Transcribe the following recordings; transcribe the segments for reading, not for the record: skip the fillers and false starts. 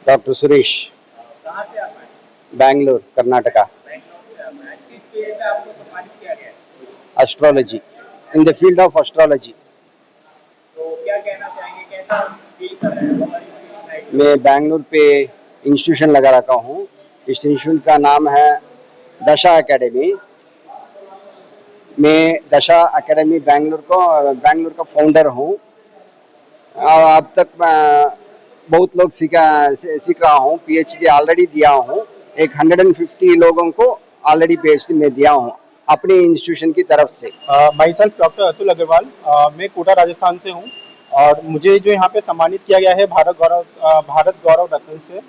Doctor Suresh, कहाँ से आप आए? बैंगलोर, कर्नाटका। बैंगलोर से आप आए। किस फील्ड में आपको सम्मानित किया गया है? Astrology, in the field of astrology. तो क्या कहना चाहेंगे, कैसा फील कर रहे हैं हमारी लाइफ? मैं बैंगलोर पे इंस्टीट्यूशन लगा रखा हूँ। इंस्टीट्यूशन का नाम है दशा एकेडमी। मैं दशा एकेडमी बैंगलोर का फाउंडर हूँ। और अब तक मैं बहुत लोग सीख रहा हूँ। पीएचडी ऑलरेडी दिया हूँ। एक 150 लोगों को ऑलरेडी पीएचडी में दिया हूँ अपने इंस्टीट्यूशन की तरफ से। Myself doctor Atul Agarwal. मैं कोटा राजस्थान से हूँ और मुझे जो यहाँ पे सम्मानित किया गया है भारत गौरव रत्न से।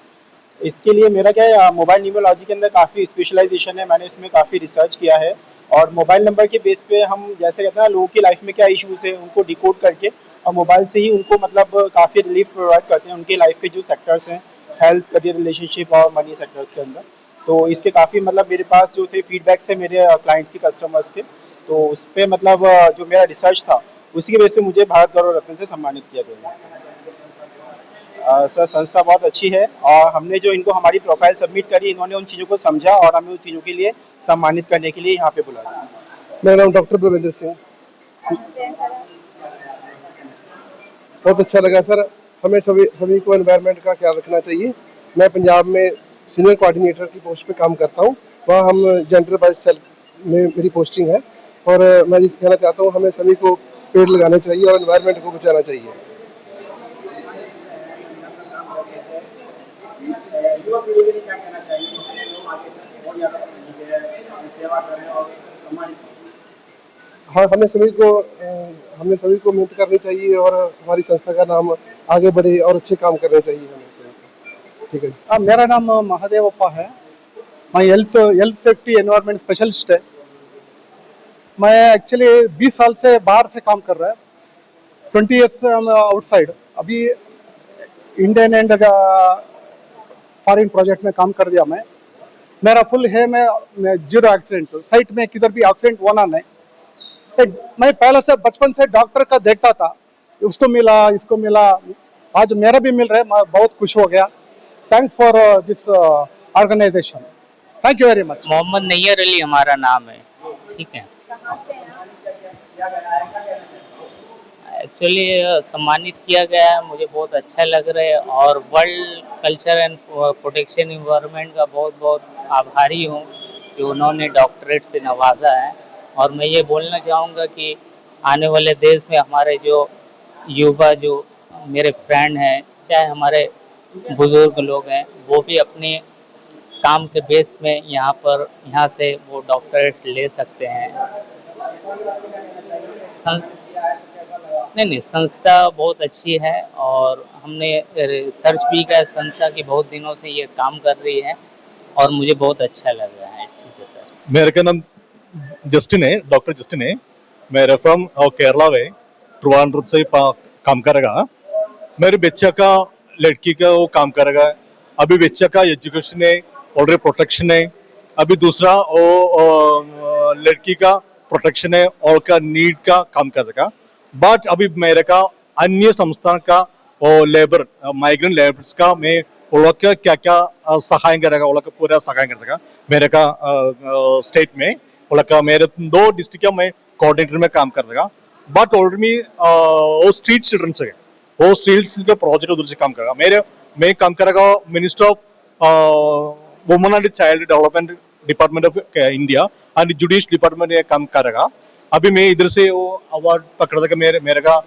इसके लिए मेरा क्या है, मोबाइल न्यूमरोलॉजी के अंदर काफ़ी स्पेशलाइजेशन है। मैंने इसमें काफ़ी रिसर्च किया है और मोबाइल नंबर के बेस पे हम जैसे कहते हैं लोगों की लाइफ में क्या इश्यूज है उनको डिकोड करके और मोबाइल से ही उनको मतलब काफ़ी रिलीफ प्रोवाइड करते हैं उनके लाइफ के जो सेक्टर्स हैं, हेल्थ, करियर, रिलेशनशिप और मनी सेक्टर्स के अंदर। तो इसके काफ़ी मतलब मेरे पास जो थे फीडबैक्स थे मेरे क्लाइंट्स के, कस्टमर्स के, तो उस पर मतलब जो मेरा रिसर्च था उसी के बेस पे मुझे भारत गौरव रत्न से सम्मानित किया गया। सर, संस्था बहुत अच्छी है और हमने जो इनको हमारी प्रोफाइल सबमिट करी, इन्होंने उन चीज़ों को समझा और हमें उन चीज़ों के लिए सम्मानित करने के लिए यहाँ पे बुलाया। मेरा नाम डॉक्टर भूपेंद्र सिंह। बहुत अच्छा लगा सर। हमें सभी को एनवायरनमेंट का ख्याल रखना चाहिए। मैं पंजाब में सीनियर कोऑर्डिनेटर की पोस्ट पे काम करता हूँ। वहाँ हम जेंडर वाइज सेल में मेरी पोस्टिंग है और मैं ये कहना चाहता हूँ हमें सभी को पेड़ लगाने चाहिए और एनवायरनमेंट को बचाना चाहिए। युवा पीढ़ी के लिए क्या कहना चाहिए, जिससे लोग आगे सेवा करें और सम्मानित करें? हाँ, हमें सभी को मेहनत करनी चाहिए और हमारी संस्था का नाम आगे बढ़े और अच्छे काम करने चाहिए हमें सभी को। ठीक है। मेरा नाम महादेवप्पा है। मैं हेल्थ सेफ्टी एनवायरनमेंट स्पेशलिस्ट है। मैं एक्चुअली 20 साल से बाहर से काम कर रहा है। 20 ईयर्स से आउटसाइड। अभी इंडियन एंड फॉरेन प्रोजेक्ट में काम कर दिया मैं। मेरा फुल है, मैं जीरो एक्सीडेंट, साइट में किधर भी एक्सीडेंट होना नहीं। मैं पहले से बचपन से डॉक्टर का देखता था, उसको मिला इसको मिला, आज मेरा भी मिल रहा है। मैं बहुत खुश हो गया। Thanks for this organisation. Thank you very much. Mohammad Nayyar Ali हमारा नाम है। ठीक है। एक्चुअली सम्मानित किया गया है, मुझे बहुत अच्छा लग रहा है और world culture and protection environment का बहुत बहुत आभारी हूँ कि उन्होंने डॉक्टरेट से नवाजा है। और मैं ये बोलना चाहूँगा कि आने वाले देश में हमारे जो युवा, जो मेरे फ्रेंड हैं, चाहे हमारे बुज़ुर्ग लोग हैं, वो भी अपने काम के बेस में यहाँ से वो डॉक्टरेट ले सकते हैं। नहीं, संस्था बहुत अच्छी है और हमने रिसर्च भी किया। संस्था की बहुत दिनों से ये काम कर रही है और मुझे बहुत अच्छा लग रहा है। ठीक है सर। मेरा नाम जस्टिन है, डॉक्टर जस्टिन है। मेरा फ्रॉम केरला है, ट्रिवांड्रम से काम करेगा। मेरे बच्चा का लड़की का वो काम करेगा। अभी बच्चा का एजुकेशन है, ऑलरेडी प्रोटेक्शन है। अभी दूसरा वो लड़की का प्रोटेक्शन है और का नीड का काम करेगा। बट अभी मेरे का अन्य संस्थान का लेबर, माइग्रेंट लेबर्स का मैं वो लोग का क्या क्या सहाय करेगा, वो लोग का पूरा सहाय करेगा मेरे का स्टेट में। वो लोग का मेरे 2 डिस्ट्रिक्ट में कोऑर्डिनेटर में काम करेगा। बट ऑलरेडी वो स्ट्रीट चिल्ड्रन से वो स्ट्रीट के प्रोजेक्ट उधर से काम करेगा। मैं काम करेगा minister of women and child development department of India and judicial department में काम करेगा। अभी मैं इधर से वो अवार्ड पकड़ा था, मेरे का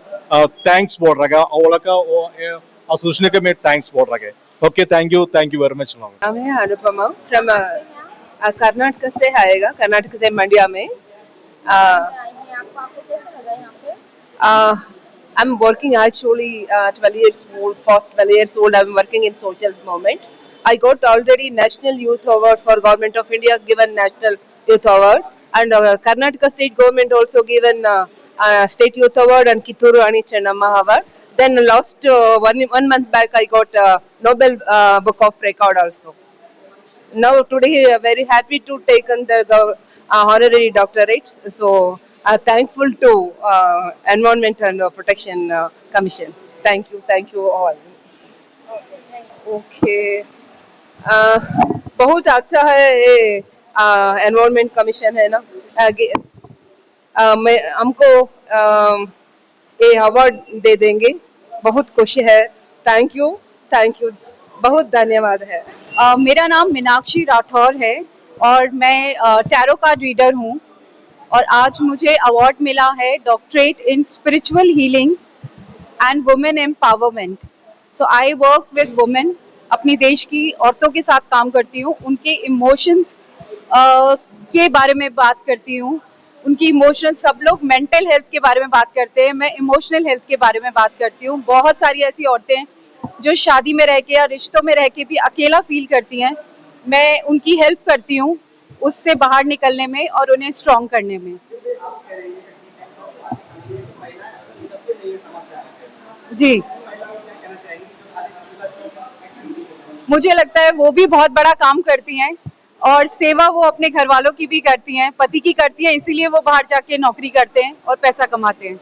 थैंक्स बोल रहा है और का वो एसोसिएशन के मैं थैंक्स बोल रहा है। Okay, thank you very much. नाम है अनुपमा, फ्रॉम कर्नाटक से आएगा, कर्नाटक से मंडिया में। आपको कैसा लगा यहाँ पे? I'm working actually 12 years old, past 12 years old. I'm working in social movement. I got already National Youth Award for Government of India, given National Youth Award, and Karnataka State Government also given State Youth Award and Kitturu Ani Chennamma Award. Then last one month back I got Nobel Book of Record also. Now today we are very happy to take on the honorary doctorate. So thankful to Environment and Protection Commission. Thank you all. Okay. बहुत अच्छा है ये environment commission है ना, मैं हमको ये award दे देंगे, बहुत खुशी है। थैंक यू, बहुत धन्यवाद है। मेरा नाम मीनाक्षी राठौर है और मैं टैरो कार्ड रीडर हूँ और आज मुझे अवार्ड मिला है doctorate in spiritual healing and women empowerment. So I work with women, अपनी देश की औरतों के साथ काम करती हूँ, उनके इमोशंस के बारे में बात करती हूँ। उनकी इमोशंस, सब लोग मेंटल हेल्थ के बारे में बात करते हैं, मैं इमोशनल हेल्थ के बारे में बात करती हूँ। बहुत सारी ऐसी औरतें हैं जो शादी में रह के या रिश्तों में रह के भी अकेला फील करती हैं, मैं उनकी हेल्प करती हूँ उससे बाहर निकलने में और उन्हें स्ट्रॉन्ग करने में। जी, मुझे लगता है वो भी बहुत बड़ा काम करती हैं और सेवा वो अपने घर वालों की भी करती हैं, पति की करती हैं, इसीलिए वो बाहर जाके नौकरी करते हैं और पैसा कमाते हैं।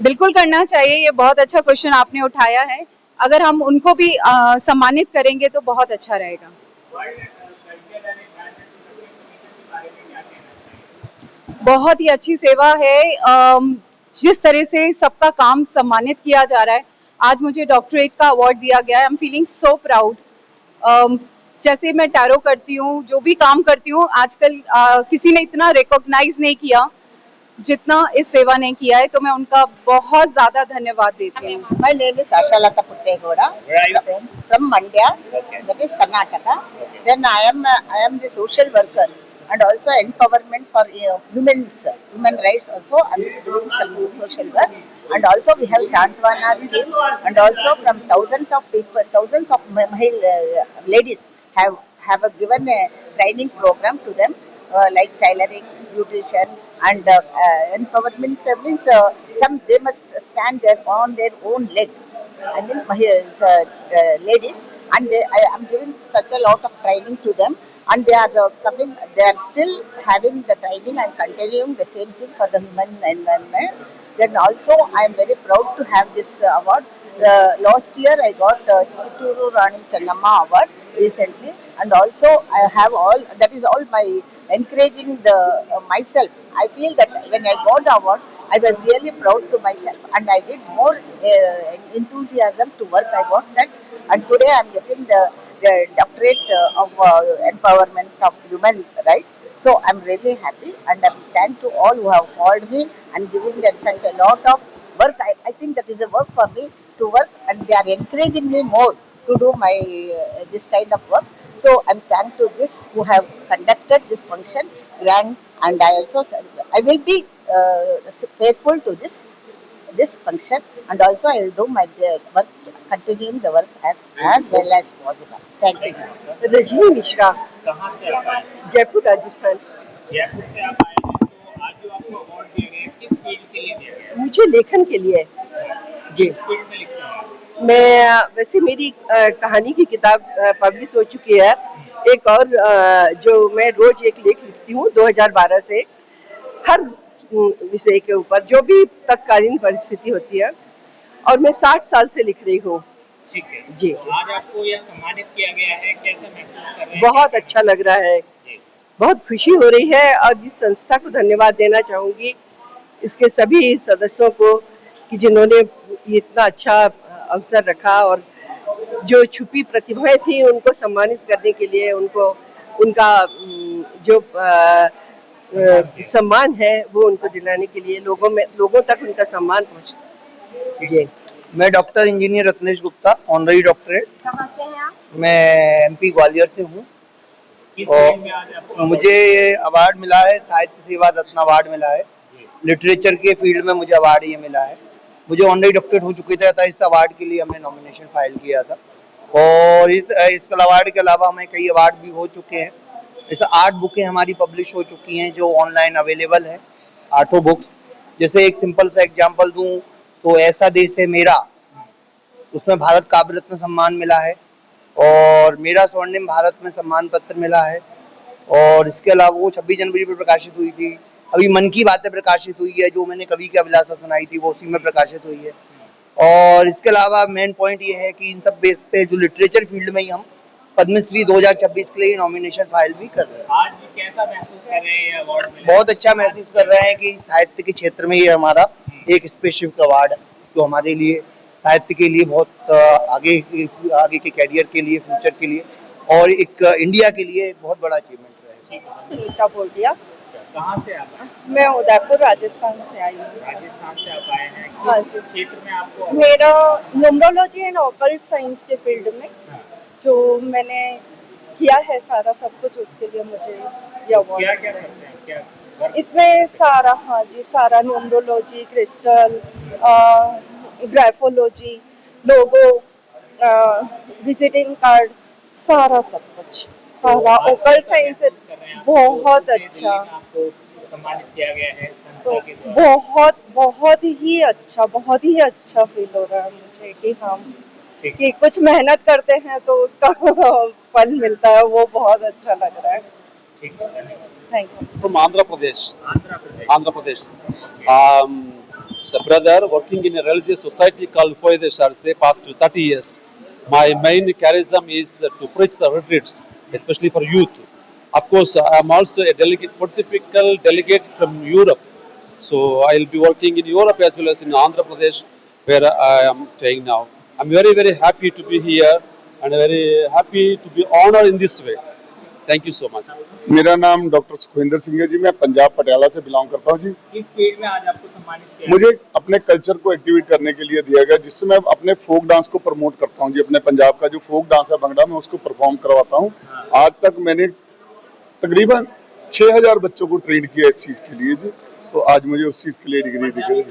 बिल्कुल करना चाहिए, ये बहुत अच्छा क्वेश्चन आपने उठाया है। अगर हम उनको भी सम्मानित करेंगे तो बहुत अच्छा रहेगा। बहुत ही अच्छी सेवा है, जिस तरह से सबका काम सम्मानित किया जा रहा है। आज मुझे डॉक्टरेट का अवार्ड दिया गया है, I am feeling so proud. जैसे मैं टैरो करती हूँ, जो भी काम करती हूँ, आजकल किसी ने इतना रिकॉग्नाइज नहीं किया जितना इस सेवा ने किया है, तो मैं उनका बहुत ज्यादा धन्यवाद देती हूँ। My name is Ashalata Puttegoda. Where are you from? From Mandya, Okay. that is Karnataka. Then I am the social worker and also empowerment for human rights. Also, I'm doing some social work, and also we have Santwana scheme, and also from thousands of people, thousands of ladies have given a training program to them, like tailoring, beautician, and empowerment means they must stand there on their own leg. I mean, ladies, and I am giving such a lot of training to them, and they are coming. They are still having the training and continuing the same thing for the human environment. Then also, I am very proud to have this award. Last year, I got Kituru Rani Channamma award recently, and also I have all. That is all my encouraging the myself. I feel that when I got the award, I was really proud to myself, and I did more enthusiasm to work. I got that, and today I am getting the doctorate of empowerment of human rights. So I am really happy, and I am thankful to all who have called me and giving them such a lot of work. I think that is a work for me to work, and they are encouraging me more to do my this kind of work. So I'm thankful to this who have conducted this function grand, and I also I will be faithful to this function, and also I will do my work, continuing the work as well as possible. Thank you. Rajni Mishra, कहाँ से आप आए? जयपुर, राजस्थान। जयपुर से आप आए हैं, तो आज जो आपको अवार्ड दिया गया है, किस फील्ड के लिए दिया गया है? मुझे लेखन के लिए जी। किस फील्ड में लिखते हैं? मैं वैसे मेरी कहानी की किताब पब्लिश हो चुकी है। एक और जो मैं रोज एक लेख लिखती हूँ 2012 से, हर विषय के ऊपर जो भी तत्कालीन परिस्थिति होती है, और मैं 60 साल से लिख रही हूँ। ठीक है जी। तो आज आपको यह सम्मानित किया गया है, कैसा महसूस कर रहे हैं? बहुत अच्छा लग रहा है, बहुत खुशी हो रही है, और इस संस्था को धन्यवाद देना चाहूँगी, इसके सभी सदस्यों को, कि जिन्होंने इतना अच्छा अवसर रखा और जो छुपी प्रतिभाएं थी उनको सम्मानित करने के लिए, उनको उनका जो सम्मान है वो उनको दिलाने के लिए लोगों तक उनका सम्मान पहुंचे। जी। मैं doctor engineer Ratnesh Gupta, honorary doctorate. कहाँ से हैं आप? मैं एमपी ग्वालियर से हूँ, किस और फील्ड में आज आपको मुझे अवार्ड मिला है, साहित्य सेवा रत्न अवार्ड मिला है। लिटरेचर के फील्ड में मुझे अवार्ड ये मिला है। मुझे ऑनररी डॉक्टरेट हो चुकी था, इस अवार्ड के लिए हमने नॉमिनेशन फाइल किया था, और इस अवार्ड के अलावा हमें कई अवार्ड भी हो चुके हैं। जैसे 8 बुकें हमारी पब्लिश हो चुकी हैं जो ऑनलाइन अवेलेबल है, 8 बुक्स। जैसे एक सिंपल सा एग्जांपल दूं तो ऐसा देश है मेरा, उसमें भारत काव्य रत्न सम्मान मिला है, और मेरा स्वर्णिम भारत में सम्मान पत्र मिला है, और इसके अलावा वो 26 जनवरी पर प्रकाशित हुई थी। अभी मन की बातें प्रकाशित हुई है, जो मैंने कवि की अभिलाषा सुनाई थी वो उसी में प्रकाशित हुई है। और इसके अलावा मेन पॉइंट ये है कि इन सब बेस पे जो लिटरेचर फील्ड में ही हम पद्मश्री 2026 के लिए नॉमिनेशन फाइल भी कर रहे हैं। आज कैसा महसूस कर रहे हैं ये अवार्ड मिला? बहुत अच्छा महसूस कर रहे हैं कि साहित्य के क्षेत्र में ये हमारा एक स्पेसिफिक अवार्ड है, जो हमारे लिए साहित्य के लिए बहुत आगे के कैरियर के लिए, फ्यूचर के लिए और एक इंडिया के लिए बहुत बड़ा अचीवमेंट रहेगा। सुनीता बोल दिया। कहाँ से आप आए? मैं उदयपुर राजस्थान से आई हूँ। राजस्थान से आप आए हैं? हाँ जी। क्षेत्र में आपको मेरा न्यूमरोलॉजी एंड ऑकल्ट साइंस के फील्ड में जो मैंने किया है सारा सब कुछ, उसके लिए मुझे ये अवार्ड क्या क्या करते हैं? क्या इसमें सारा, हाँ जी, सारा न्यूमरोलॉजी, क्रिस्टल, ग्राफोलॉजी, लोगो, विजिटिंग कार्ड, सारा सब कुछ, सारा ऑकल्ट साइंस। बहुत अच्छा, आपको सम्मानित किया गया है संस्था के द्वारा। बहुत ही अच्छा फील हो रहा है मुझे कि हम कि कुछ मेहनत करते हैं तो उसका फल मिलता है, वो बहुत अच्छा लग रहा है। ठीक है, धन्यवाद। Thank you. From Andhra Pradesh. Andhra Pradesh. As a brother working in a religious society called Foyde Church the past 30 years. My main charism is to preach the retreats, especially for youth. Of course, I am also a delegate, pontifical delegate from Europe. So I will be working in Europe as well as in Andhra Pradesh, where I am staying now. I am very, very happy to be here and very happy to be honored in this way. Thank you so much. मेरा नाम doctor Sukhvinder Singh है जी। मैं पंजाब पटियाला से belong करता हूँ जी। किस field में आज आपको सम्मानित किया? मुझे अपने कल्चर को एक्टिवेट करने के लिए दिया गया, जिससे मैं अपने फोक डांस को प्रमोट करता हूँ जी। अपने पंजाब का जो फोक डांस है भंगड़ा, मैं उसको परफॉर्म करवाता हूँ। आज तक मैंने तकरीबन 6000 बच्चों को ट्रेन किया इस चीज के लिए जी। सो आज मुझे उस चीज के लिए डिग्री दी गई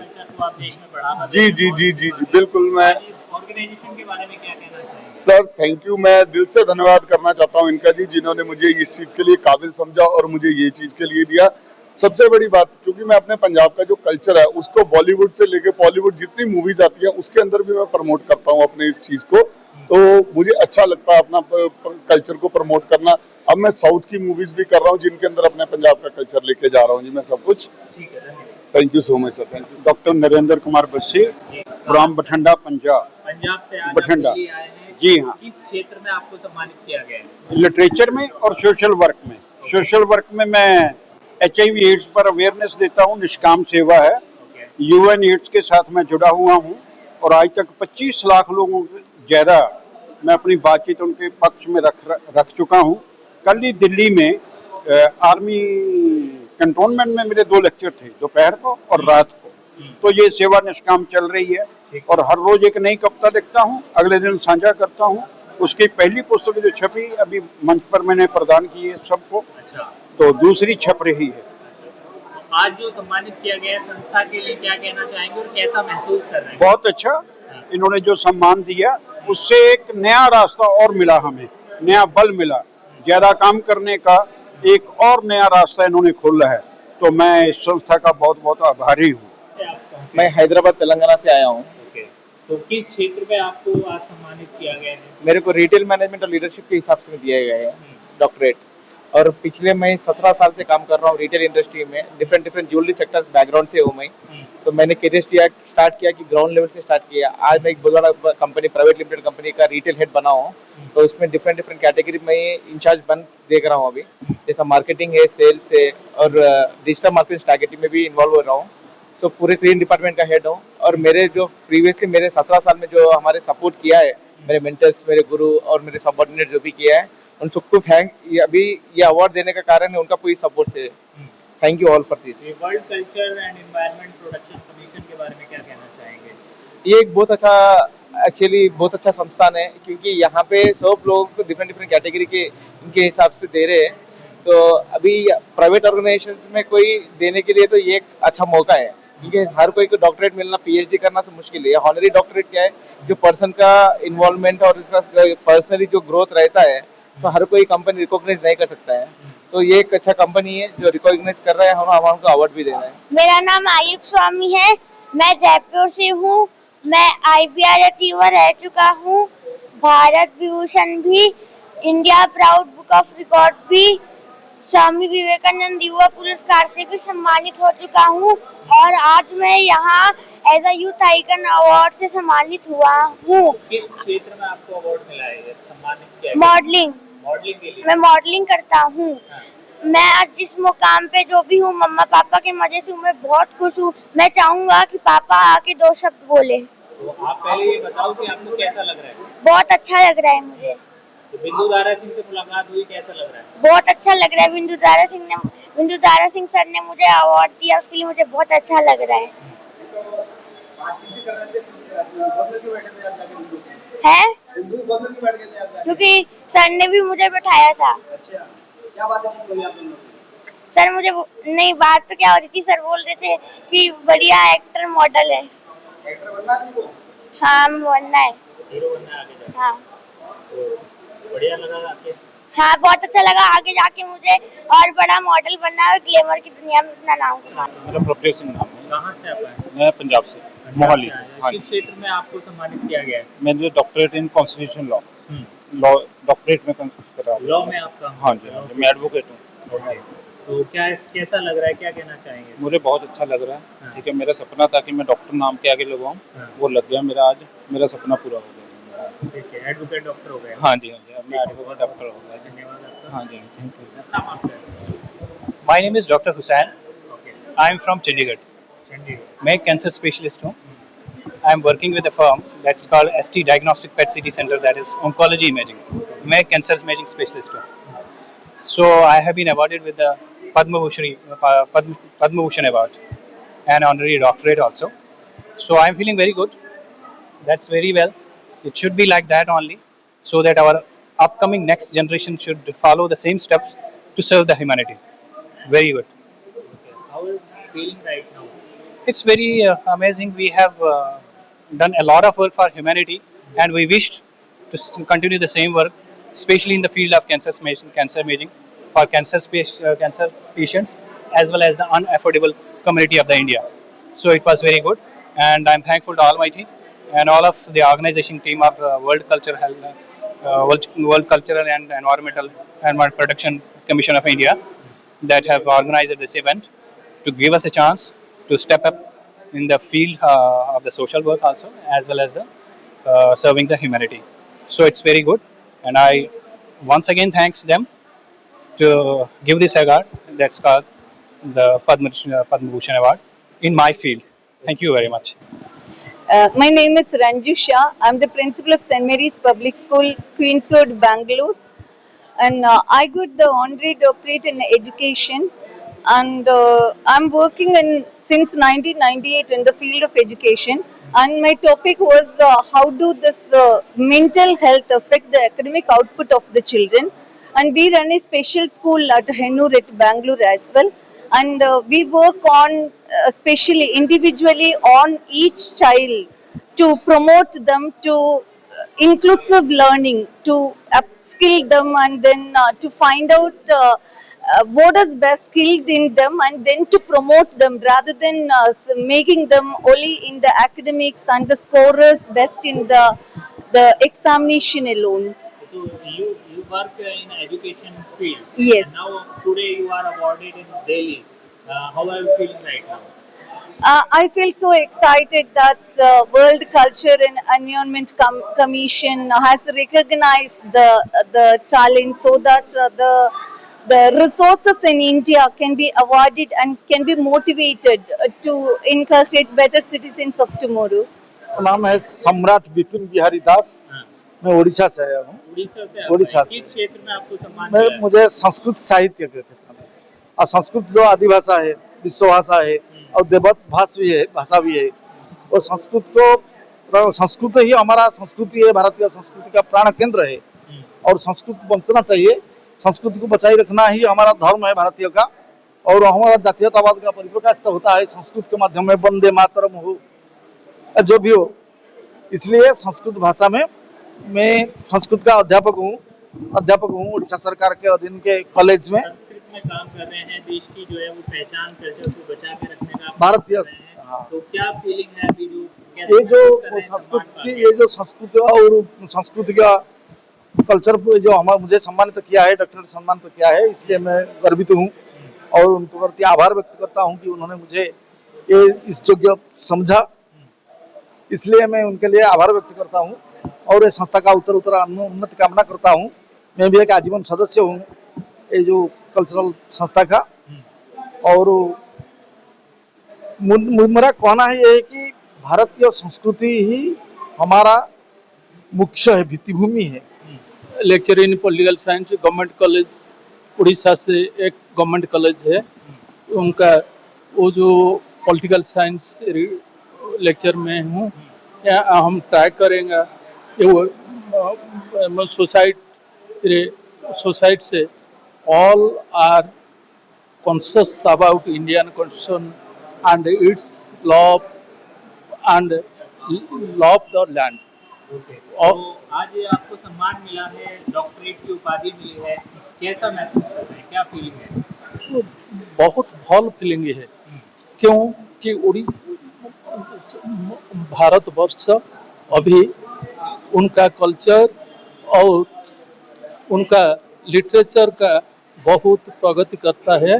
जी। बिल्कुल। मैं ऑर्गेनाइजेशन के बारे में क्या कहना चाहिए? सर थैंक यू, मैं दिल से धन्यवाद करना चाहता हूँ इनका जी, जिन्होंने मुझे इस चीज के लिए काबिल समझा और मुझे ये चीज के लिए दिया। सबसे बड़ी बात, क्योंकि मैं अपने पंजाब का जो कल्चर है उसको बॉलीवुड से लेके बॉलीवुड जितनी मूवीज आती है उसके अंदर भी मैं प्रमोट करता हूँ अपने इस चीज को। तो मुझे अच्छा लगता है अपना कल्चर को प्रमोट करना। अब मैं साउथ की मूवीज भी कर रहा हूँ जिनके अंदर अपने पंजाब का कल्चर लेके जा रहा हूँ जी मैं सब कुछ। ठीक है, thank you so much sir. Thank you. Doctor Narendra Kumar Bassi from Bathinda Punjab. Punjab से आज बठिंडा। आप दिल्ली आए हैं। जी हाँ। किस क्षेत्र में आपको सम्मानित किया गया है? लिटरेचर में और सोशल वर्क में। सोशल वर्क में मैं HIV एड्स पर अवेयरनेस देता हूँ, निष्काम सेवा है। UN एड्स के साथ मैं जुड़ा हुआ हूँ और आज तक 25 लाख लोगों से ज़्यादा मैं अपनी बातचीत उनके पक्ष में रख चुका हूँ। कल ही दिल्ली में आर्मी कंटोनमेंट में मेरे 2 लेक्चर थे, दोपहर को और रात को। तो ये सेवा निष्काम चल रही है और हर रोज एक नई कविता लिखता हूँ, अगले दिन साझा करता हूँ। उसकी पहली पुस्तक जो छपी अभी मंच पर मैंने प्रदान की है सबको। तो दूसरी छप रही है। आज जो सम्मानित किया गया है संस्था के लिए क्या कहना चाहेंगे और कैसा महसूस कर रहे हैं? बहुत अच्छा, इन्होंने जो सम्मान दिया उससे एक नया रास्ता और मिला, हमें नया बल मिला, ज्यादा काम करने का एक और नया रास्ता इन्होंने खोला है। तो मैं इस संस्था का बहुत बहुत आभारी हूँ। मैं हैदराबाद तेलंगाना से आया हूँ। तो किस क्षेत्र में आपको आज सम्मानित किया गया है? मेरे को रिटेल मैनेजमेंट और लीडरशिप के हिसाब से दिया गया है डॉक्टरेट। और पिछले मैं 17 साल से काम कर रहा हूँ रिटेल इंडस्ट्री में, डिफरेंट ज्वेलरी सेक्टर्स बैकग्राउंड से हूँ मैं। सो मैंने करियर स्टार्ट किया कि ग्राउंड लेवल से स्टार्ट किया। आज मैं एक बहुत बड़ा कंपनी, प्राइवेट लिमिटेड कंपनी का रिटेल हेड बना हूँ। तो उसमें डिफरेंट कैटेगरी में इंचार्ज बन देख रहा हूँ अभी, जैसा मार्केटिंग है, सेल्स है और डिजिटल मार्केटिंग टारगेटिंग में भी इन्वॉल्व हो रहा हूँ। सो पूरे 3 डिपार्टमेंट का हेड हूँ। और मेरे जो प्रीवियसली मेरे 17 साल में जो हमारे सपोर्ट किया है, मेरे मेंटर्स, मेरे गुरु और मेरे सबऑर्डिनेट जो भी किया है, उन सबको थैंक। अभी ये अवार्ड देने का कारण है उनका पूरी सपोर्ट से। Thank you all for this. World culture and environment protection commission के बारे में क्या कहना चाहेंगे? ये एक बहुत अच्छा, एक्चुअली बहुत अच्छा संस्थान है, क्योंकि यहाँ पे सब लोग को डिफरेंट कैटेगरी के इनके हिसाब से दे रहे हैं। तो अभी प्राइवेट ऑर्गेनाइजेशंस में कोई देने के लिए तो ये एक अच्छा मौका है, क्योंकि हर कोई को डॉक्टरेट मिलना, PhD करना सब मुश्किल है। हॉनरी डॉक्टरेट क्या है, जो पर्सन का इन्वॉल्वमेंट और इसका पर्सनली जो ग्रोथ रहता है, तो हर कोई कंपनी रिकॉग्नाइज नहीं कर सकता है। तो ये एक अच्छा कंपनी है जो रिकॉग्नाइज कर रहा है, हम हमको अवार्ड भी देना है। मेरा नाम आयुब स्वामी है, मैं जयपुर से हूँ। मैं IBR अचीवर रह चुका हूँ, भारत विभूषण भी, India proud book of record भी, स्वामी विवेकानंद युवा पुरस्कार से भी सम्मानित हो चुका हूँ और आज मैं यहाँ as a youth icon award से सम्मानित हुआ हूँ। किस क्षेत्र में आपको अवार्ड मिला है, ये सम्मानित किया गया? मॉडलिंग मॉडलिंग के लिए? मैं मॉडलिंग करता हूँ। मैं आज जिस मुकाम पे जो भी हूँ मम्मा पापा के मजे से हूँ, मैं बहुत खुश हूँ। मैं चाहूँगा कि पापा आके 2 शब्द बोले। तो आप पहले ये बताओ कि आपको कैसा लग रहा है? बहुत अच्छा लग रहा है मुझे। तो बिंदु दारा सिंह से मुलाकात हुई, कैसा लग रहा है? बहुत अच्छा लग रहा है। बिंदु दारा सिंह सर ने मुझे अवार्ड दिया, उसके लिए मुझे बहुत अच्छा लग रहा है। है? क्योंकि सर ने भी मुझे बैठाया था। सर मुझे नहीं, बात तो क्या हो रही थी, सर बोल रहे थे कि बढ़िया एक्टर मॉडल है। हाँ बनना है, हीरो बनना है आगे जाके। हाँ तो बढ़िया लगा आपके? हाँ बहुत अच्छा लगा। आगे जाके मुझे और बड़ा मॉडल बनना है, ग्लैमर की दुनिया में अपना नाम कमाना। मेरा प्रभजोत सिंह नाम है। कहाँ से आप आए? मैं पंजाब से, मोहाली से। हाँ किस क्षेत्र में आपको सम्मानित किया गया है? मैंने doctorate in constitution law doctorate में करा। लॉ में आपका? हाँ जी, हाँ जी, मैं एडवोकेट हूँ। तो कैसा लग रहा है, क्या कहना चाहेंगे? मुझे बहुत अच्छा लग रहा है। ठीक है, मेरा सपना था कि मैं डॉक्टर नाम के आगे लगाऊं, वो लग गया मेरा। आज मेरा सपना पूरा हो गया। ठीक है, एडवोकेट डॉक्टर हो गए? हाँ जी, हाँ जी, मैं एडवोकेट डॉक्टर हो गया। धन्यवाद आपका। हाँ जी, थैंक यू। नाम आपका? My name is Dr. Hussain. Okay. I am from Chandigarh. Chandigarh. मैं एक कैंसर स्पेशलिस्ट हूँ. I am working with a firm that's called ST Diagnostic PET CT Center, that is oncology imaging. मैं एक cancer imaging specialist हूँ. So I have been awarded with the Padma Bhushan Award and honorary doctorate also. So I am feeling very good. That's very well. It should be like that only, so that our upcoming next generation should follow the same steps to serve the humanity. Very good. Okay. How are you feeling right now? It's very amazing. We have done a lot of work for humanity, and we wished to continue the same work, especially in the field of cancer imaging for cancer patients as well as the unaffordable community of the India. So it was very good, and I'm thankful to Almighty and all of the organization team of World Cultural and Environment Protection Commission of India that have organized this event to give us a chance to step up in the field of the social work also, as well as the serving the humanity. So it's very good, and I once again thanks them to give this award that's called the Padma Bhushan Award in my field. Thank you very much. My name is Ranju Shah. I'm the principal of St. Mary's Public School, Queens Road, Bangalore. And I got the honorary doctorate in education. And I'm working since 1998 in the field of education. And my topic was how do this mental health affect the academic output of the children. And we run a special school at Hennur at Bangalore as well. And we work on especially individually on each child to promote them to inclusive learning, to upskill them, and then to find out what is best skilled in them, and then to promote them rather than making them only in the academics and the scorers best in the examination alone. So you work in education field. Yes. And now today you are awarded in Delhi. How are you feeling right now? I feel so excited that the World Culture and Environment Commission has recognized the talent, so that the resources in India can be awarded and can be motivated to inculcate better citizens of tomorrow. नाम है सम्राट विपिन बिहारी दास. मैं उड़ीसा से आया हूँ. उड़ीसा से. किस क्षेत्र में आपको सम्मान मिला है? मुझे संस्कृत साहित्य के क्षेत्र में, और संस्कृत जो आदि भाषा है, विश्व भाषा है और देवत भाषा भी है. और संस्कृत ही हमारा संस्कृति है, भारतीय संस्कृति का प्राण केंद्र है. और संस्कृत बचना चाहिए. संस्कृति को बचाए रखना ही हमारा धर्म है भारतीय का. और हमारा जातीयतावाद का परिप्रकाश होता है संस्कृत के माध्यम में. वंदे मातरम हो, जो भी हो. इसलिए संस्कृत भाषा में मैं संस्कृत का अध्यापक हूँ उड़ीसा सरकार के अधीन के कॉलेज में. संस्कृत में काम कर रहे हैं, देश की जो है वो पहचान कल्चर को बचा के रखने का भारतीय. हाँ. तो क्या फीलिंग है अभी ये जो संस्कृति और संस्कृति का कल्चर जो मुझे सम्मानित किया है, डॉक्टरेट सम्मानित किया है, इसलिए मैं गर्वित हूँ और उनके प्रति आभार व्यक्त करता हूँ कि उन्होंने मुझे ये इस योग्य समझा, इसलिए मैं उनके लिए आभार व्यक्त करता हूँ और ये संस्था का उत्तर उन्नति कामना करता हूँ। मैं भी एक आजीवन सदस्य हूँ ये जो कल्चरल संस्था का, और मेरा कहना है ये है कि भारतीय संस्कृति ही हमारा मुख्य है, भित्तिभूमि है। Lecture in political science, government college Orissa से एक गवर्नमेंट कॉलेज है, उनका वो जो पॉलिटिकल साइंस लेक्चर में हूँ, यहाँ हम ट्राई करेंगे सोसाइटी से all are conscious about Indian constitution and its love and love the land. तो आज ये आपको सम्मान मिला है, डॉक्टरेट की उपाधि मिली है, कैसा महसूस कर रहे हैं, क्या फीलिंग है? बहुत भल फीलिंग है, क्योंकि भारतवर्ष अभी उनका कल्चर और उनका लिटरेचर का बहुत प्रगति करता है,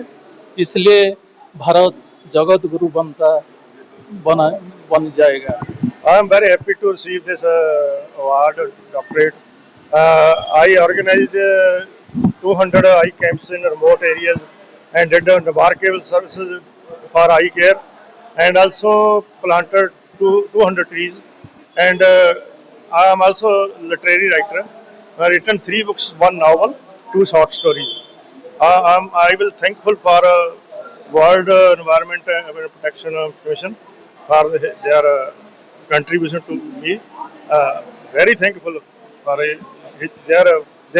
इसलिए भारत जगत गुरु बन जाएगा। I am very happy to receive this award, doctorate. I organized 200 eye camps in remote areas and did remarkable services for eye care, and also planted 200 trees. And I am also a literary writer. I have written 3 books, 1 novel, 2 short stories. I will thankful for World Environment Protection Commission for their contribution to me. Very thankful for their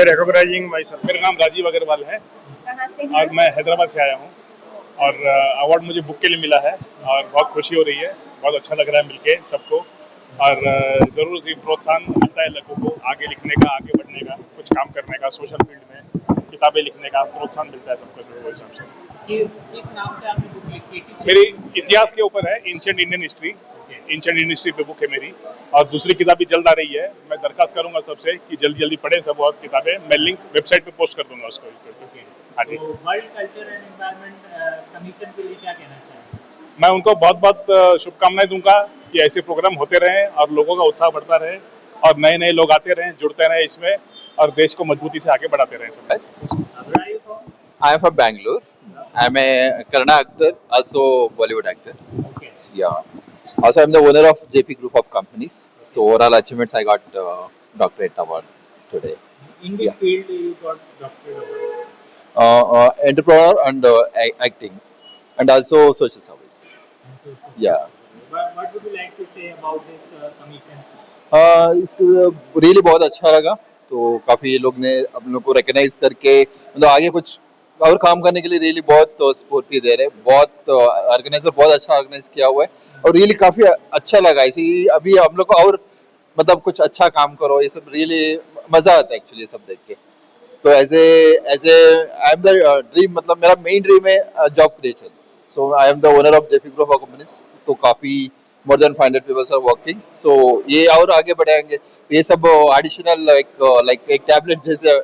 recognizing my service. मेरा नाम राजीव अग्रवाल है और मैं हैदराबाद से आया हूँ और award मुझे बुक के लिए मिला है और बहुत खुशी हो रही है, बहुत अच्छा लग रहा है मिलके सबको, और ज़रूर प्रोत्साहन मिलता है लोगों को आगे लिखने का, आगे बढ़ने का, कुछ काम करने का, सोशल फील्ड में किताबें लिखने का प्रोत्साहन मिलता है सबको ज़रूर। हिसाब से किस नाम से आपने बुक लिखी थी? मेरी इतिहास के ऊपर है, ancient Indian history, ancient Indian history पे बुक है मेरी, और दूसरी किताब भी जल्द आ रही है। मैं दरखास्त करूंगा सबसे कि जल्दी जल्दी पढ़ें सब और किताबें, मैं लिंक वेबसाइट पे पोस्ट कर दूंगा उसको। हाँ जी। World culture and environment commission के लिए क्या कहना चाहिए? मैं उनको बहुत बहुत शुभकामनाएं दूंगा कि ऐसे प्रोग्राम होते रहें और लोगों का उत्साह बढ़ता रहे और नए नए लोग आते रहें, जुड़ते रहें इसमें और देश को मजबूती से आगे बढ़ाते रहें सब। I am from Bangalore. I am a Kannada actor, also Bollywood actor. Okay. Yeah. Also, I am the owner of JP Group of Companies. So overall achievements, I got doctorate award today. In which field you got doctorate award? Entrepreneur and acting, and also social service. Yeah. What would you like to say about this commission? इस really बहुत अच्छा लगा, तो काफ़ी लोग ने हम लोग को रिकग्नाइज करके मतलब आगे कुछ और काम करने के लिए रियली बहुत स्फूर्ति दे रहे हैं। बहुत ऑर्गेनाइजर बहुत अच्छा ऑर्गेनाइज किया हुआ है और रियली काफ़ी अच्छा लगा। इसी अभी हम लोग को और मतलब कुछ अच्छा काम करो, ये सब रियली मज़ा आता है एक्चुअली सब देख के। तो as a I am the dream, मतलब मेरा मेन ड्रीम है job creations. So I am the owner of JP group of companies, तो काफ़ी more than 500 people are working, so ये और आगे बढ़ाएंगे। ये सब एडिशनल लाइक एक टैबलेट जैसे,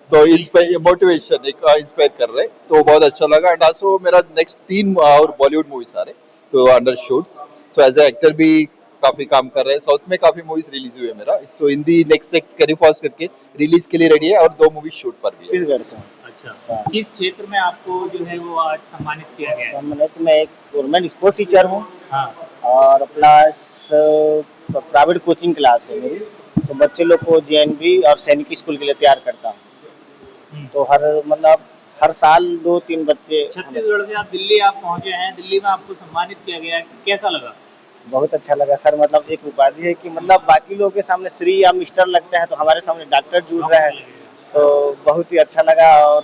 तो इंस्पायर मोटिवेशन एक इंस्पायर कर रहे, तो बहुत अच्छा लगा। एंड आल्सो मेरा नेक्स्ट 3 और बॉलीवुड मूवीज आ रहे, तो under shoots. So as a actor भी काफी काम कर रहे हैं, साउथ में काफी मूवीज रिलीज हुई है मेरा। सो हिंदी नेक्स्ट कैरी फॉर्स करके रिलीज के लिए रेडी है और 2 मूवी शूट पर भी है। अच्छा, किस क्षेत्र में आपको जो है वो आज सम्मानित किया गया है? सम्मानित मैं एक गवर्नमेंट स्पोर्ट टीचर हूँ। हाँ। और प्लस प्राइवेट कोचिंग क्लास है मेरी, तो बच्चे लोग को जेएनवी और सैनिक स्कूल के लिए तैयार करता हूँ। तो हर साल 2-3 बच्चे। छत्तीसगढ़ से आप दिल्ली पहुँचे हैं, दिल्ली में आपको सम्मानित किया गया है, कैसा लगा? बहुत अच्छा लगा सर। मतलब एक उपाधि है कि मतलब बाकी लोगों के सामने श्री या मिस्टर लगते हैं, तो हमारे सामने डॉक्टर जुड़ रहे हैं, तो बहुत ही अच्छा लगा।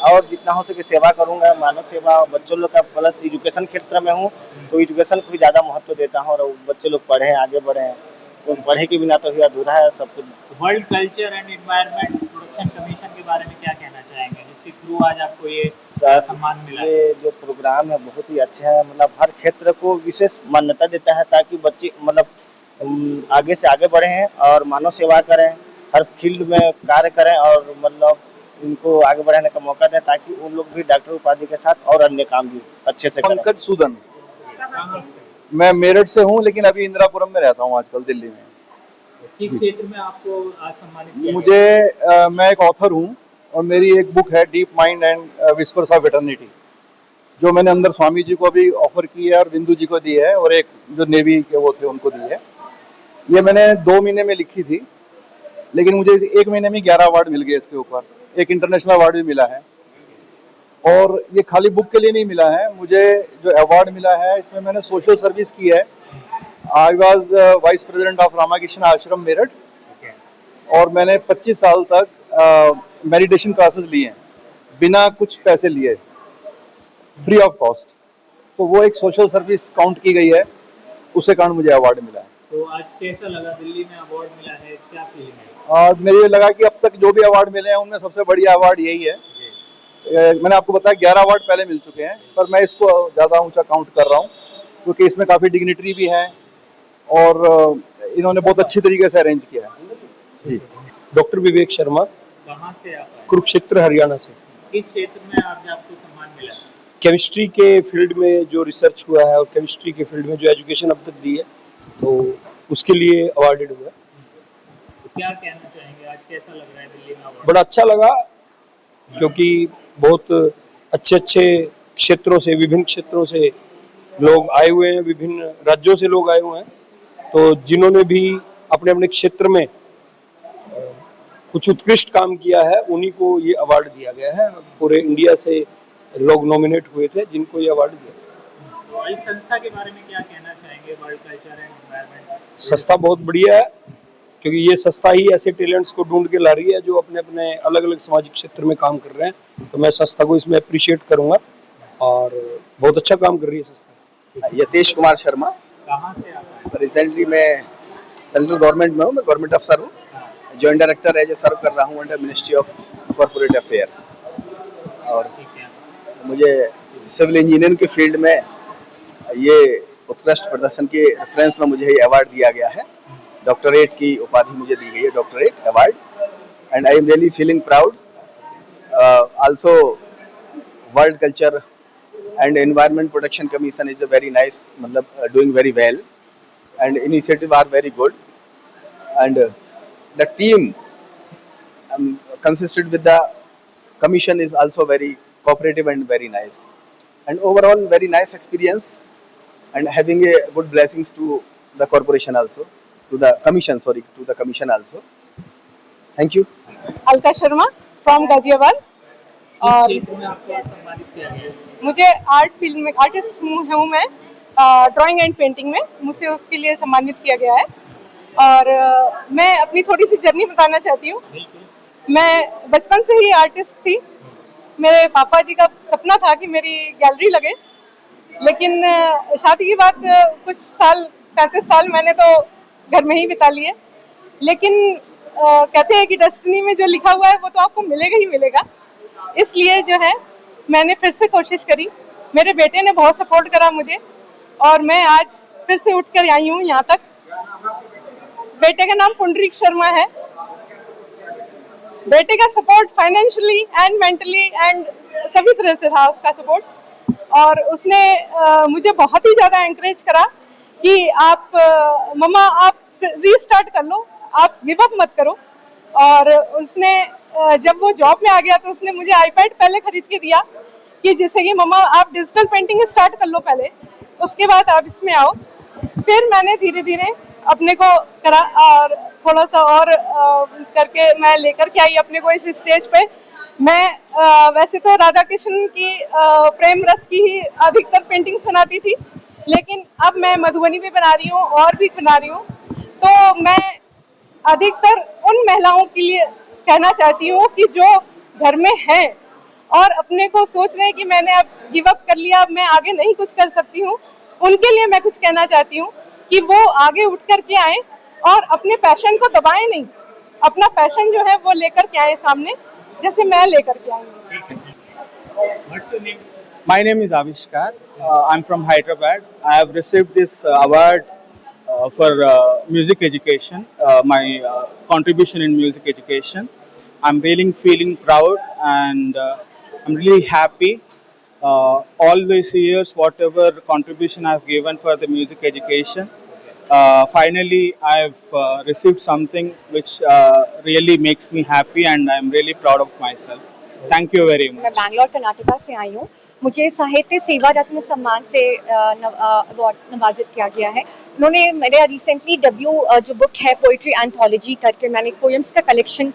और जितना हो सके सेवा करूंगा, मानव सेवा, बच्चों लोग का। प्लस एजुकेशन क्षेत्र में हूँ, तो एजुकेशन को भी ज़्यादा महत्व देता हूँ और बच्चे लोग पढ़ें, आगे बढ़ें। तो पढ़े के बिना तो अधूरा है सब कुछ। World culture and environment protection commission के बारे में क्या कहना चाहेंगे, जिसके थ्रू आज आपको ये सम्मान मिला? ये जो प्रोग्राम है बहुत ही अच्छा है, मतलब हर क्षेत्र को विशेष मान्यता देता है ताकि बच्चे मतलब आगे से आगे बढ़ें और मानव सेवा करें हर फील्ड में कार्य करें और मतलब इनको आगे बढ़ाने का मौका दें ताकि उन लोग भी डॉक्टर उपाधि के साथ और अन्य काम भी अच्छे से करें। पंकज सूदन, मैं मेरठ से हूँ लेकिन अभी इंदिरापुरम में रहता हूँ आजकल दिल्ली में। किस क्षेत्र में आपको आज सम्मानित किया मुझे मैं एक ऑथर हूँ और मेरी एक बुक है deep mind and whispers of eternity, जो मैंने अंदर स्वामी जी को भी ऑफर की है और बिंदु जी को दी है और एक जो नेवी के वो थे उनको दी है। ये मैंने 2 महीने में लिखी थी लेकिन मुझे इस 1 महीने में 11 अवार्ड मिल गए इसके ऊपर, एक इंटरनेशनल अवार्ड भी मिला है। और ये खाली बुक के लिए नहीं मिला है, मुझे जो अवार्ड मिला है इसमें मैंने सोशल सर्विस की है। I was vice president of Ramakrishna आश्रम मेरठ और मैंने 25 साल तक मेडिटेशन क्लासेस लिए हैं बिना कुछ पैसे लिए, फ्री ऑफ कॉस्ट। तो वो एक सोशल सर्विस काउंट की गई है, उसके कारण मुझे अवार्ड मिला है। तो आज कैसा लगा, दिल्ली में अवार्ड मिला है, क्या फीलिंग है? और मेरे लगा कि अब तक जो भी अवार्ड मिले हैं उनमें सबसे बढ़िया अवार्ड यही है। मैंने आपको बताया 11 अवार्ड पहले मिल चुके हैं पर मैं इसको ज़्यादा ऊंचा काउंट कर रहा हूँ क्योंकि इसमें काफ़ी डिग्निटरी भी है और इन्होंने बहुत अच्छी तरीके से अरेंज किया है। जी। डॉक्टर विवेक शर्मा, कहाँ से आप आए? कुरुक्षेत्र हरियाणा से। किस क्षेत्र में आपको सम्मान मिला? केमिस्ट्री के फील्ड में जो रिसर्च हुआ है और केमिस्ट्री के फील्ड में जो एजुकेशन अब तक दी है तो उसके लिए अवार्डेड हुआ है। तो क्या कहना चाहेंगे, आज कैसा लग रहा है दिल्ली में अवार्ड? बड़ा अच्छा लगा क्योंकि बहुत अच्छे अच्छे क्षेत्रों से, विभिन्न क्षेत्रों से लोग आए हुए हैं, विभिन्न राज्यों से लोग आए हुए हैं। तो जिन्होंने भी अपने अपने क्षेत्र में कुछ उत्कृष्ट काम किया है उन्हीं को ये अवार्ड दिया गया है। पूरे इंडिया से लोग नॉमिनेट हुए थे जिनको ये अवार्ड दिया गया। तो इस संस्था के बारे में क्या कहना चाहेंगे, वर्ल्ड कल्चर एंड एनवायरनमेंट? संस्था बहुत बढ़िया है क्योंकि ये संस्था ही ऐसे टैलेंट्स को ढूंढ के ला रही है जो अपने अपने अलग अलग सामाजिक क्षेत्र में काम कर रहे हैं। तो मैं संस्था को इसमें अप्रिशिएट करूंगा और बहुत अच्छा काम कर रही है संस्था। यतेश कुमार शर्मा, कहाँ से आप आए? रिसेंटली मैं सेंट्रल गवर्नमेंट में हूँ, मैं गवर्नमेंट अफसर हूँ, जॉइंट डायरेक्टर एज ए सर्व कर रहा हूँ under ministry of corporate affair. और मुझे सिविल इंजीनियरिंग के फील्ड में ये उत्कृष्ट प्रदर्शन के रेफरेंस में मुझे ये अवार्ड दिया गया है। डॉक्टरेट की उपाधि मुझे दी गई है, doctorate award, and I am really feeling proud. Also world culture and environment protection commission is a very nice, मतलब doing very well and initiative are very good and the team consisted with the commission is also very cooperative and very nice, and overall very nice experience and having a good blessings to the corporation also, to the commission also. Thank you. Alka Sharma from Ghaziabad. और मुझे art field में artist हूँ मैं, drawing and painting में मुझे उसके लिए सम्मानित किया गया है। और मैं अपनी थोड़ी सी जर्नी बताना चाहती हूँ। मैं बचपन से ही आर्टिस्ट थी। मेरे पापा जी का सपना था कि मेरी गैलरी लगे, लेकिन शादी के बाद कुछ साल 35 साल मैंने तो घर में ही बिता लिए। लेकिन कहते हैं कि डेस्टिनी में जो लिखा हुआ है वो तो आपको मिलेगा ही मिलेगा। इसलिए जो है मैंने फिर से कोशिश करी, मेरे बेटे ने बहुत सपोर्ट करा मुझे और मैं आज फिर से उठ कर आई हूँ यहाँ तक। बेटे का नाम पुंडरीक शर्मा है। बेटे का support financially and mentally and सभी तरह से था उसका सपोर्ट, और उसने मुझे बहुत ही ज़्यादा एंकरेज करा कि आप मम्मा आप रीस्टार्ट कर लो, आप गिव अप मत करो। और उसने जब वो जॉब में आ गया तो उसने मुझे आईपैड पहले खरीद के दिया कि जैसे कि मम्मा आप डिजिटल पेंटिंग स्टार्ट कर लो पहले, उसके बाद आप इसमें आओ। फिर मैंने धीरे धीरे अपने को करा और थोड़ा सा और करके मैं लेकर के आई अपने को इस स्टेज पे। मैं वैसे तो राधा कृष्ण की प्रेम रस की ही अधिकतर पेंटिंग्स बनाती थी, लेकिन अब मैं मधुबनी भी बना रही हूँ और भी बना रही हूँ। तो मैं अधिकतर उन महिलाओं के लिए कहना चाहती हूँ कि जो घर में हैं और अपने को सोच रहे हैं कि मैंने अब गिव अप कर लिया, अब मैं आगे नहीं कुछ कर सकती हूँ, उनके लिए मैं कुछ कहना चाहती हूँ कि वो आगे उठ कर के आए और अपने पैशन को दबाएं नहीं, अपना पैशन जो है वो लेकर के आए सामने, जैसे मैं लेकर के आई हूँ। My name is Avishkar. I'm from Hyderabad. I have received this award for music education, my contribution in music education. I'm really feeling proud and I'm really happy. All these years, whatever contribution I've given for the music education, finally I've received something which really makes me happy and I'm really proud of myself. Thank you very much. मैं बैंगलोर कर्नाटका से आई हूँ। मुझे साहित्य सेवा रत्न सम्मान से award नवाजित किया गया है। उन्होंने मेरे रिसेंटली डेब्यू जो बुक है पोइट्री एंथोलॉजी करके, मैंने पोएम्स का कलेक्शन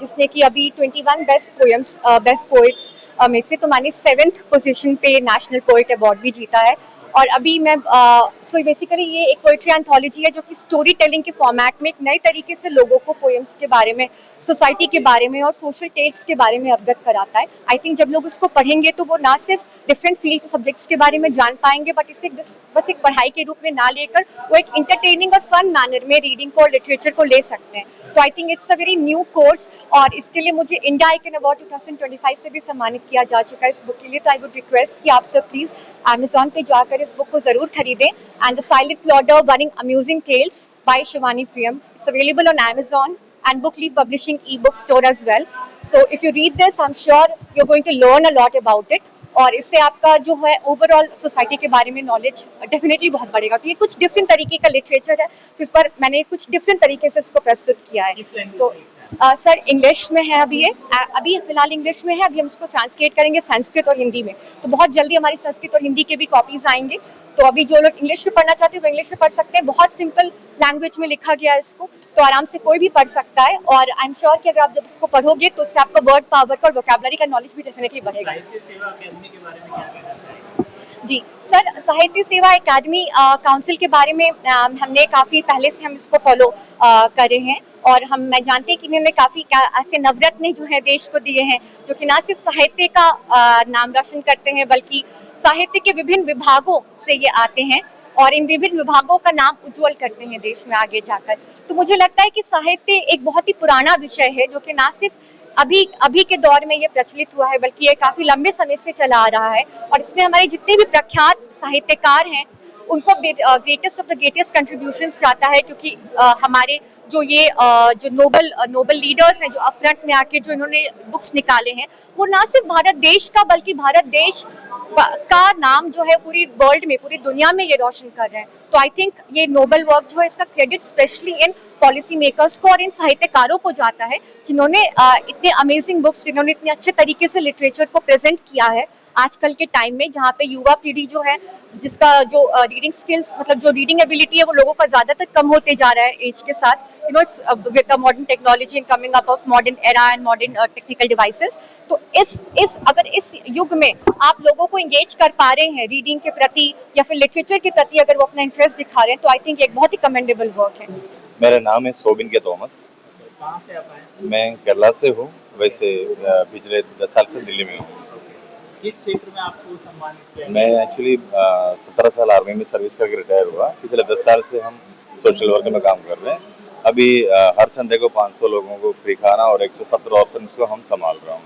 जिसने कि अभी 21 बेस्ट पोएम्स बेस्ट पोइट्स में से, तो मैंने 7th पोजीशन पे नेशनल पोइट अवार्ड भी जीता है। और अभी मैं सो बेसिकली ये एक पोइट्री एंथोलॉजी है जो कि स्टोरी टेलिंग के फॉर्मेट में एक नए तरीके से लोगों को पोएम्स के बारे में, सोसाइटी के बारे में और सोशल टेक्स के बारे में अवगत कराता है। आई थिंक जब लोग इसको पढ़ेंगे तो वो ना सिर्फ डिफरेंट फील्ड सब्जेक्ट्स के बारे में जान पाएंगे, बट इसे बस एक पढ़ाई के रूप में ना लेकर वो एक इंटरटेनिंग और फन मैनर में रीडिंग को और लिटरेचर को ले सकते हैं। तो I think it's a very new course और इसके लिए मुझे इंडिया आइकन अवार्ड 2025 से भी सम्मानित किया जा चुका है इस बुक के लिए। तो आई वुड रिक्वेस्ट कि आप सब प्लीज अमेज़न पे जाकर इस बुक को जरूर खरीदें। And the silent flounder burning amusing tales by Shivani Priyam, it's available on Amazon and Bookleaf Publishing ebook store as well. So if you read this, I'm sure you're going to learn a lot about it. और इससे आपका जो है overall society के बारे में knowledge definitely बहुत बढ़ेगा। तो ये कुछ डिफरेंट तरीके का लिटरेचर है, तो इस पर मैंने कुछ डिफरेंट तरीके से इसको प्रस्तुत किया है। तो सर इंग्लिश में है अभी फिलहाल इंग्लिश में है, अभी हम इसको ट्रांसलेट करेंगे संस्कृत और हिंदी में। तो बहुत जल्दी हमारी संस्कृत और हिंदी के भी कॉपीज आएंगे, तो अभी जो लोग इंग्लिश में पढ़ना चाहते हैं वो इंग्लिश में पढ़ सकते हैं। बहुत सिंपल लैंग्वेज में लिखा गया है इसको, तो आराम से कोई भी पढ़ सकता है। और आई एम श्योर कि अगर आप जब इसको पढ़ोगे तो उससे आपका वर्ड पावर का और वोकैबुलरी का नॉलेज भी डेफिनेटली बढ़ेगा। जी सर, साहित्य सेवा एकेडमी काउंसिल के बारे में हमने काफ़ी पहले से हम इसको फॉलो कर रहे हैं और मैं जानते हैं कि इन्होंने काफ़ी ऐसे नवरत्न जो है देश को दिए हैं जो कि ना सिर्फ साहित्य का नाम रोशन करते हैं बल्कि साहित्य के विभिन्न विभागों से ये आते हैं और इन विभिन्न विभागों का नाम उज्जवल करते हैं देश में आगे जाकर। तो मुझे लगता है कि साहित्य एक बहुत ही पुराना विषय है जो कि ना सिर्फ अभी के दौर में ये प्रचलित हुआ है बल्कि ये काफी लंबे समय से चला आ रहा है। और इसमें हमारे जितने भी प्रख्यात साहित्यकार हैं उनको greatest of the greatest contributions जाता है, क्योंकि हमारे जो ये जो नोबल लीडर्स हैं जो अपफ्रंट में आके जो इन्होंने बुक्स निकाले हैं वो ना सिर्फ भारत देश का बल्कि भारत देश का नाम जो है पूरी वर्ल्ड में, पूरी दुनिया में ये रोशन कर रहे हैं। तो आई थिंक ये नोबल वर्क जो है इसका credit specially in policy makers को और इन साहित्यकारों को जाता है जिन्होंने इतने अमेजिंग बुक्स, जिन्होंने इतने अच्छे तरीके से लिटरेचर को प्रेजेंट किया है आजकल के टाइम में, जहाँ पे युवा पीढ़ी जो है जिसका जो रीडिंग स्किल्स मतलब जो रीडिंग एबिलिटी है वो लोगों का ज़्यादातर कम होते जा रहा है एज के साथ। You know it's with the modern technology and coming up of modern era and modern technical devices. तो अगर इस युग में आप लोगों को एंगेज कर पा रहे हैं रीडिंग के प्रति या फिर लिटरेचर के प्रति अगर वो अपना इंटरेस्ट दिखा रहे हैं तो आई थिंक एक बहुत ही कमेंडेबल वर्क है। मेरा नाम है सोबिन के थॉमस। मैं केरला से हूँ, वैसे पिछले 10 साल से दिल्ली में हूँ। किस क्षेत्र में आपको सम्मानित किया? मैं एक्चुअली 17 साल आर्मी में सर्विस करके रिटायर हुआ। पिछले 10 साल से हम सोशल वर्क में काम कर रहे हैं। अभी हर संडे को 500 लोगों को फ्री खाना और 170 ऑर्फन्स को हम संभाल रहा हूँ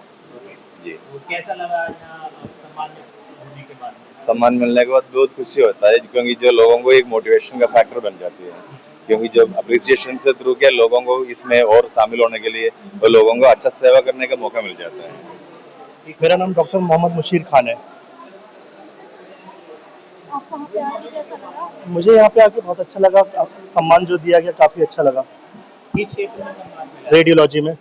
जी। कैसा लगा यहाँ सम्मान होने के बाद? सम्मान मिलने के बाद बहुत खुशी होता है, क्योंकि जो लोगों को एक मोटिवेशन का फैक्टर बन जाती है, क्योंकि जो अप्रिसिएशन से थ्रू के लोगों को इसमें और शामिल होने के लिए और लोगों को अच्छा सेवा करने का मौका मिल जाता है। मेरा नाम डॉक्टर मोहम्मद मुशीर खान है। मुझे यहाँ पे आके बहुत अच्छा लगा, सम्मान जो दिया गया काफ़ी अच्छा लगा। किस क्षेत्र में सम्मान मिला? रेडियोलॉजी में।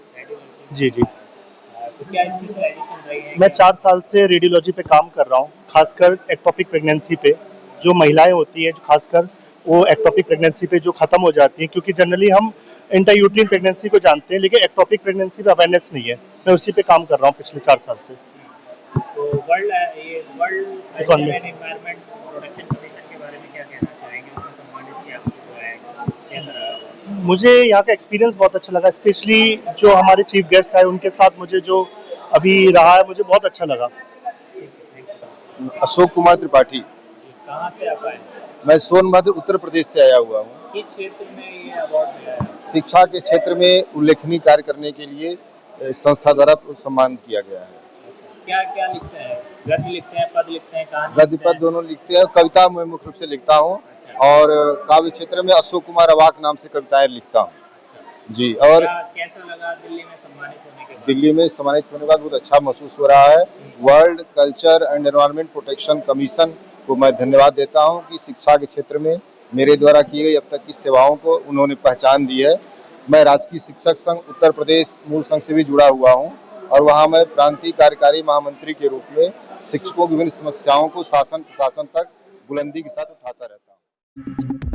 जी जी। तो क्या स्पेशलाइजेशन रही है? मैं 4 साल से रेडियोलॉजी पे काम कर रहा हूँ, खासकर एक्टोपिक प्रेगनेंसी पे। जो महिलाएं होती हैं खासकर वो एक्टोपिक प्रेगनेंसी पे जो ख़त्म हो जाती हैं, क्योंकि जनरली हम इंट्रायूट्रीन प्रेगनेंसी को जानते हैं लेकिन एक्टोपिक प्रेगनेंसी पे अवेयरनेस नहीं है। मैं उसी पे काम कर रहा हूँ पिछले 4 साल से। तो वर्ल्ड एनवायरनमेंट प्रोटेक्शन कमीशन के बारे में क्या कहना चाहेंगे? उसमें सम्मानित किया आपको है, कैसा रहा? मुझे यहाँ का एक्सपीरियंस बहुत अच्छा लगा, स्पेशली जो हमारे चीफ गेस्ट आए उनके साथ मुझे जो अभी रहा है मुझे बहुत अच्छा लगा। अशोक कुमार त्रिपाठी। कहाँ से आप आए? मैं सोनभद्र उत्तर प्रदेश से आया हुआ हूँ। किस क्षेत्र में ये अवार्ड मिला है? शिक्षा के क्षेत्र में उल्लेखनीय कार्य करने के लिए संस्था द्वारा सम्मान किया गया है। क्या क्या लिखते हैं? गद्य लिखते हैं, पद लिखते हैं, कहानी गद्य पद दोनों लिखते हैं, कविता मैं मुख्य रूप से लिखता हूँ और काव्य क्षेत्र में अशोक कुमार अवाक नाम से कविताएं लिखता हूँ जी। और कैसा लगा दिल्ली में सम्मानित होने के बाद? दिल्ली में सम्मानित होने के बाद बहुत अच्छा महसूस हो रहा है। World culture and environment protection commission को मैं धन्यवाद देता हूं कि शिक्षा के क्षेत्र में मेरे द्वारा की गई अब तक की सेवाओं को उन्होंने पहचान दी है। मैं राजकीय शिक्षक संघ उत्तर प्रदेश मूल संघ से भी जुड़ा हुआ हूं और वहां मैं प्रांतीय कार्यकारी महामंत्री के रूप में शिक्षकों की विभिन्न समस्याओं को शासन प्रशासन तक बुलंदी के साथ उठाता रहता हूँ।